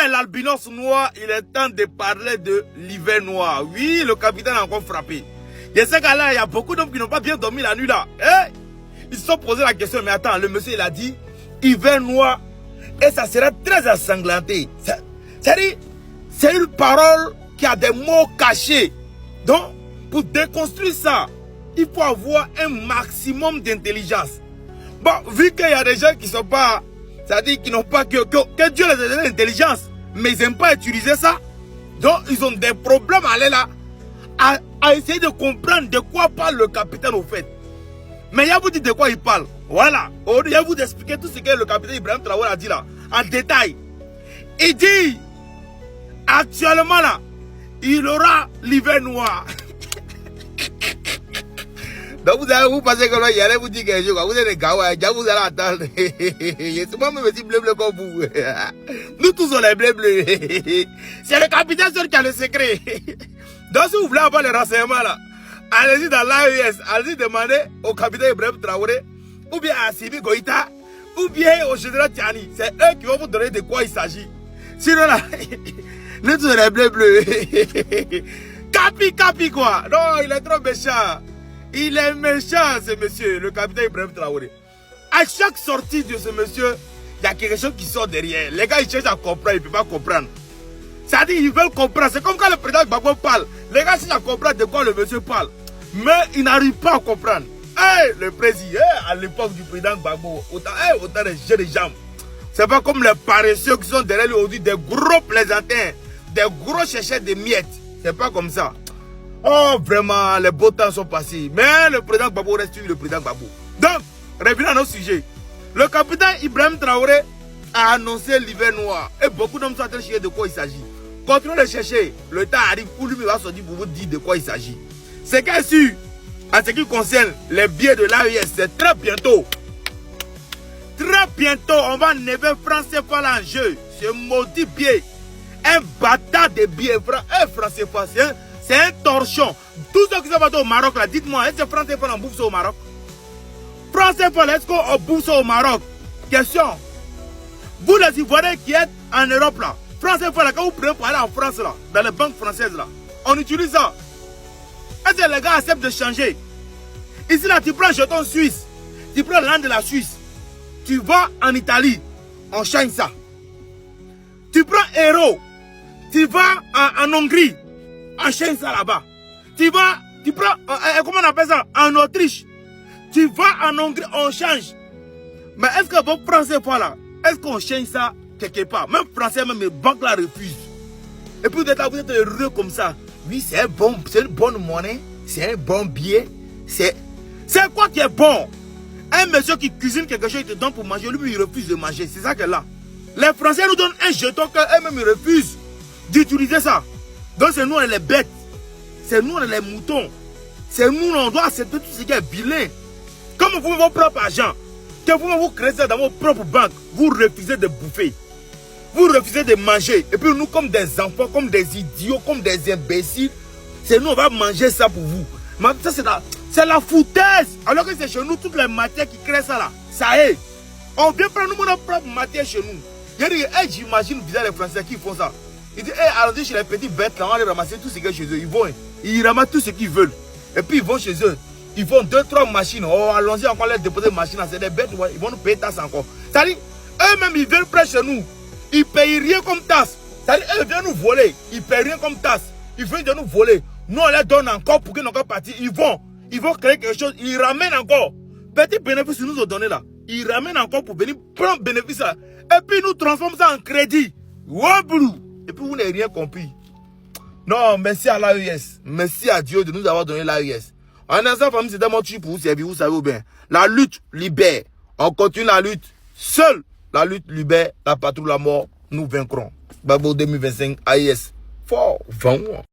Après l'albinos noir, il est temps de parler de l'hiver noir. Oui, le capitaine a encore frappé. Et ce gars-là, il y a beaucoup d'hommes qui n'ont pas bien dormi la nuit là. Eh? Ils se sont posé la question, mais attends, le monsieur il a dit hiver noir et ça sera très ensanglanté. C'est une parole qui a des mots cachés. Donc, pour déconstruire ça, il faut avoir un maximum d'intelligence. Bon, vu qu'il y a des gens qui sont pas, c'est-à-dire qui n'ont pas que Dieu les a donné l'intelligence, mais ils n'aiment pas utiliser ça. Donc, ils ont des problèmes à aller là, à essayer de comprendre de quoi parle le capitaine au fait. Mais il y a vous dit de quoi il parle. Voilà. Il y a vous d'expliquer tout ce que le capitaine Ibrahim Traoré a dit là, en détail. Il dit, actuellement là, il aura l'hiver noir. Donc vous allez vous passer comme là, il allait vous dire quelque chose. Vous êtes des gars, vous allez attendre. C'est moi-même aussi bleu comme vous. Nous tous on est bleu. C'est le capitaine seul qui a le secret. Donc si vous voulez avoir les renseignements là, allez-y dans l'AES, allez-y demander au capitaine Ibrahim Traoré, ou bien à Simi Goïta, ou bien au général Tiani. C'est eux qui vont vous donner de quoi il s'agit. Sinon là, nous tous on est bleu. Capi quoi. Non, il est trop méchant. Il est méchant ce monsieur, le capitaine Ibrahim Traoré. À chaque sortie de ce monsieur, il y a quelque chose qui sort derrière. Les gars ils cherchent à comprendre, ils ne peuvent pas comprendre. C'est-à-dire ils veulent comprendre. C'est comme quand le président Gbagbo parle. Les gars cherchent à comprendre de quoi le monsieur parle. Mais ils n'arrivent pas à comprendre. Hey, le président, à l'époque du président Gbagbo, autant de jeunes gens. C'est pas comme les paresseux qui sont derrière lui aujourd'hui, des gros plaisantins, des gros chercheurs de miettes. C'est pas comme ça. Oh, vraiment, les beaux temps sont passés. Mais le président Gbagbo reste le président Gbagbo. Donc, revenons à notre sujet. Le capitaine Ibrahim Traoré a annoncé l'hiver noir. Et beaucoup d'hommes sont en train de chercher de quoi il s'agit. Continuez de chercher. Le temps arrive où lui va sortir pour vous dire de quoi il s'agit. C'est qu'est sûr, en ce qui concerne les billets de l'AES, c'est très bientôt. Très bientôt, on va enlever franc CFA en jeu. Ce maudit billet. Un bâtard de billets. Un franc CFA, c'est un torchon. Tous ceux qui sont partis au Maroc, là, dites-moi, est-ce que France CFA en bouffe ça au Maroc? France CFA, est-ce qu'on bouffe ça au Maroc? Question. Vous les Ivoiriens qui êtes en Europe, là, France CFA, là, quand vous prenez pour aller en France, là, dans les banques françaises, là, on utilise ça. Est-ce que les gars acceptent de changer? Ici, là, tu prends un jeton suisse, tu prends l'an de la Suisse, tu vas en Italie, on change ça. Tu prends Euro, tu vas en Hongrie, on change ça là-bas. Tu prends, comment on appelle ça? En Autriche. Tu vas en Hongrie, on change. Mais est-ce que vos Français font là? Est-ce qu'on change ça quelque part? Même Français, même les banques là refusent. Et puis vous êtes là, vous êtes heureux comme ça. Oui, c'est une bonne monnaie, c'est un bon billet. C'est quoi qui est bon? Un monsieur qui cuisine quelque chose, il te donne pour manger, lui il refuse de manger. C'est ça qu'elle a. Les Français nous donnent un jeton qu'eux-mêmes ils refusent d'utiliser ça. Donc c'est nous on est les bêtes. C'est nous on est les moutons. C'est nous on doit accepter tout ce qui est vilain. Comme vous votre propre argent, que vous créez ça dans vos propres banques, vous refusez de bouffer. Vous refusez de manger. Et puis nous comme des enfants, comme des idiots, comme des imbéciles, c'est nous on va manger ça pour vous. Mais ça c'est la foutaise. Alors que c'est chez nous toutes les matières qui créent ça là. Ça est. On vient prendre notre propre matière chez nous. J'imagine bizarre les Français qui font ça. Ils disent, allons-y chez les petits bêtes, là, on va aller ramasser tout ce qu'il y a chez eux. Ils ramassent tout ce qu'ils veulent. Et puis ils vont chez eux. Ils font 2-3 machines. Oh, allons-y encore les déposer machines. C'est des bêtes, ils vont nous payer tasse encore. C'est-à-dire, eux-mêmes, ils viennent près chez nous. Ils ne payent rien comme tasse. C'est-à-dire, eux viennent nous voler. Ils ne payent rien comme tasse. Ils viennent de nous voler. Nous, on les donne encore pour qu'ils n'ont pas parti. Ils vont créer quelque chose. Ils ramènent encore. Petit bénéfice qu'ils nous ont donné là. Ils ramènent encore pour venir prendre bénéfice là. Et puis, ils nous transforment ça en crédit. Waboulou. Et puis vous n'avez rien compris. Non, merci à l'AES. Merci à Dieu de nous avoir donné l'AES. En instant, famille, c'est mon truc pour vous servir, vous savez bien. La lutte libère. On continue la lutte. Seule la lutte libère. La patrouille de la mort, nous vaincrons. Gbagbo 2025, AES. Fort, 20 mois.